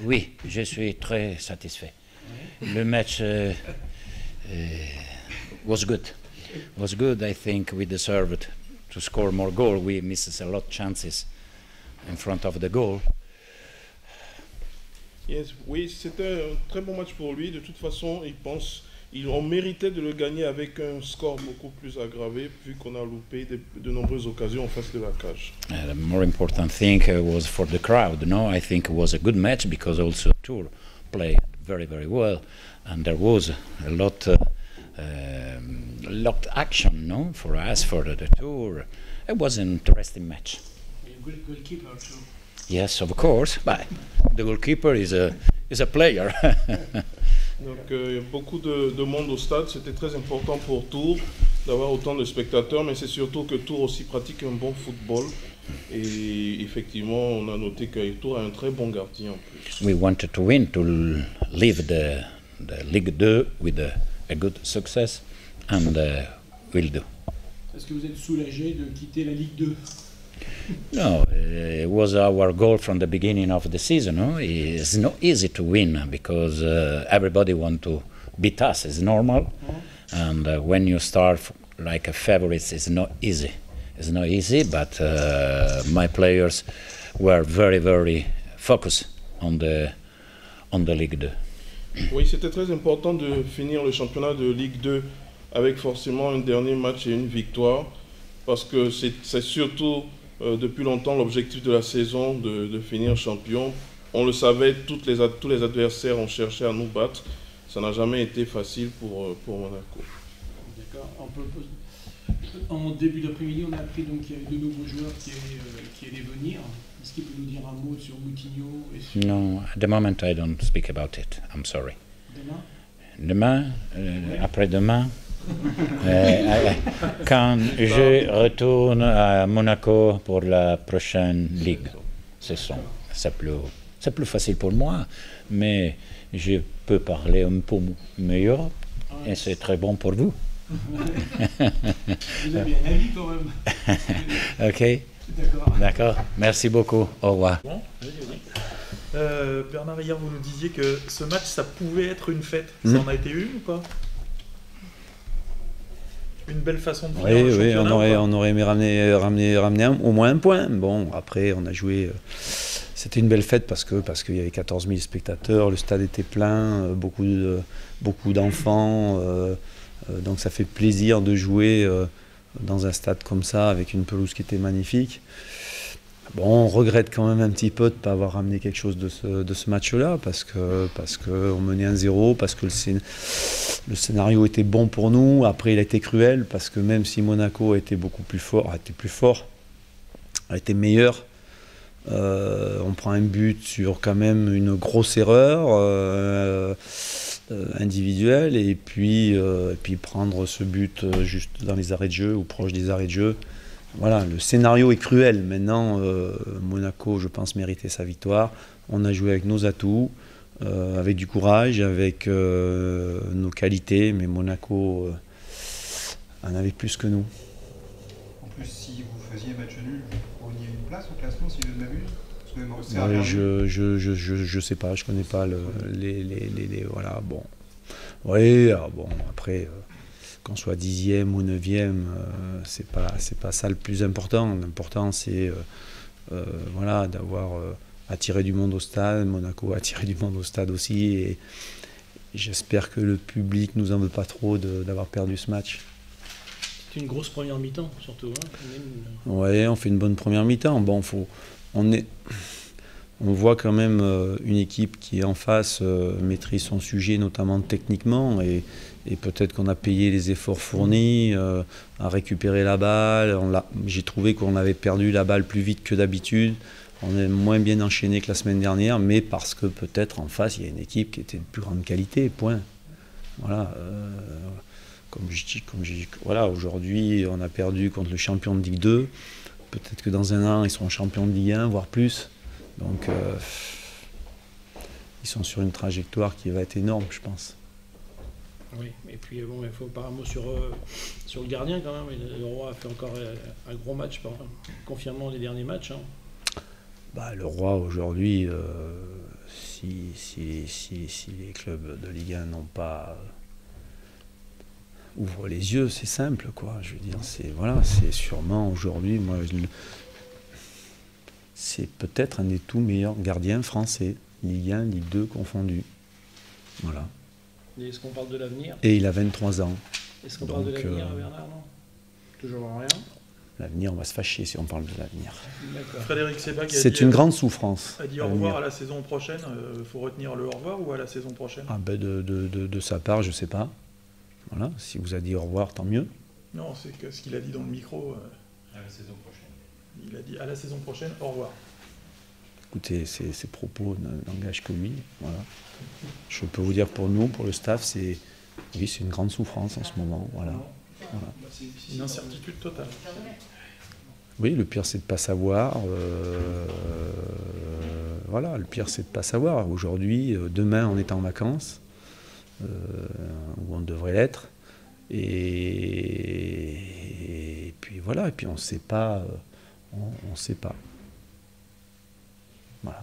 oui, je suis très satisfait. Le match was good. Was good. I think we deserved to score more goals. We missed a lot of chances in front of the goal. Yes, oui, c'était un très bon match pour lui. De toute façon, ils ont mérité de le gagner avec un score beaucoup plus aggravé, vu qu'on a loupé de nombreuses occasions en face de la cage. The more important thing was for the crowd. No, I think it was a good match because also Tour played very, very well, and there was a lot action. No, for us for the Tour, it was an interesting match. Good goalkeeper too. Yes, of course, but the goalkeeper is a player. Donc, beaucoup de monde au stade. C'était très important pour Tours d'avoir autant de spectateurs, mais c'est surtout que Tours aussi pratique un bon football. Et effectivement, on a noté que Tours a un très bon gardien en plus. We wanted to win, to leave the Ligue 2 with a good success, and we'll do. Est-ce que vous êtes soulagé de quitter la Ligue 2? No, it was our goal from the beginning of the season. No? It's not easy to win because everybody wants to beat us. It's normal, and when you start like a favorite, it's not easy. It's not easy, but my players were very, very focused on the Ligue 2. Oui, c'était très important de finir le championnat de Ligue 2 avec forcément un dernier match et une victoire, parce que c'est surtout depuis longtemps l'objectif de la saison de finir champion. On le savait, tous les adversaires ont cherché à nous battre. Ça n'a jamais été facile pour Monaco. D'accord. En début d'après-midi, on a appris qu'il y avait de nouveaux joueurs qui allaient venir. Est-ce qu'il peut nous dire un mot sur Moutinho et sur... No, at the moment I don't speak about it. I'm sorry. Demain, après-demain, quand je retourne à Monaco pour la prochaine ligue. C'est plus facile pour moi, mais je peux parler un peu mieux et c'est très bon pour vous. Vous avez un avis quand même. Ok. D'accord. Merci beaucoup. Au revoir. Bon, Bernard, hier vous nous disiez que ce match ça pouvait être une fête. Ça en a été une ou pas? Une belle façon de finir le championnat. Oui, on aurait aimé ramener au moins un point. Bon, après on a joué. C'était une belle fête parce qu'il y avait 14 000 spectateurs, le stade était plein, beaucoup d'enfants. Donc ça fait plaisir de jouer dans un stade comme ça, avec une pelouse qui était magnifique. Bon, on regrette quand même un petit peu de ne pas avoir ramené quelque chose de ce match-là, parce qu'on menait 1-0, parce que le scénario était bon pour nous. Après, il a été cruel, parce que même si Monaco a été plus fort, a été meilleur, on prend un but sur quand même une grosse erreur individuelle, et puis prendre ce but juste dans les arrêts de jeu ou proche des arrêts de jeu. Voilà, le scénario est cruel. Maintenant, Monaco, je pense, méritait sa victoire. On a joué avec nos atouts, avec du courage, avec nos qualités, mais Monaco en avait plus que nous. En plus, si vous faisiez match nul, vous preniez une place au classement, si je ne m'abuse? Je sais pas, je connais pas voilà, bon. Oui, bon, après, qu'on soit 10e ou 9e, c'est pas ça le plus important. L'important, c'est voilà, d'avoir attiré du monde au stade. Monaco a attiré du monde au stade aussi, et j'espère que le public nous en veut pas trop d'avoir perdu ce match. C'est une grosse première mi-temps, surtout. Ouais, on fait une bonne première mi-temps. Bon, on voit quand même une équipe qui en face maîtrise son sujet, notamment techniquement, et peut-être qu'on a payé les efforts fournis à récupérer la balle. J'ai trouvé qu'on avait perdu la balle plus vite que d'habitude. On est moins bien enchaîné que la semaine dernière, mais parce que peut-être en face, il y a une équipe qui était de plus grande qualité, point. Voilà. Voilà, aujourd'hui, on a perdu contre le champion de Ligue 2. Peut-être que dans un an, ils seront champions de Ligue 1, voire plus. Donc, ils sont sur une trajectoire qui va être énorme, je pense. Oui, et puis bon, il faut pas un mot sur le gardien quand même. Le Roi a fait encore un gros match, confirmant les derniers matchs. Hein. Le Roi aujourd'hui, si les clubs de Ligue 1 n'ont pas ouvrent les yeux, c'est simple, quoi. Je veux dire, c'est sûrement aujourd'hui, c'est peut-être un des tout meilleurs gardiens français, Ligue 1, Ligue 2 confondus. Voilà. Et est-ce qu'on parle de l'avenir? Et il a 23 ans. Est-ce qu'on parle de l'avenir, Bernard? Non. Toujours rien. L'avenir, on va se fâcher si on parle de l'avenir. Frédéric Sebag c'est une grande souffrance. A dit au revoir à la saison prochaine. Il faut retenir le au revoir ou à la saison prochaine? De sa part, je ne sais pas. Voilà. Si vous a dit au revoir, tant mieux. Non, c'est ce qu'il a dit dans le micro. À la saison prochaine. Il a dit à la saison prochaine, au revoir. Écoutez, ces propos n'engagent que lui. Voilà. Je peux vous dire pour nous, pour le staff, c'est une grande souffrance en ce moment. Voilà. Une incertitude totale. Oui, le pire c'est de ne pas savoir. Le pire c'est de ne pas savoir. Aujourd'hui, demain on est en vacances, où on devrait l'être. Et puis voilà, et puis on ne sait pas. On sait pas. Voilà.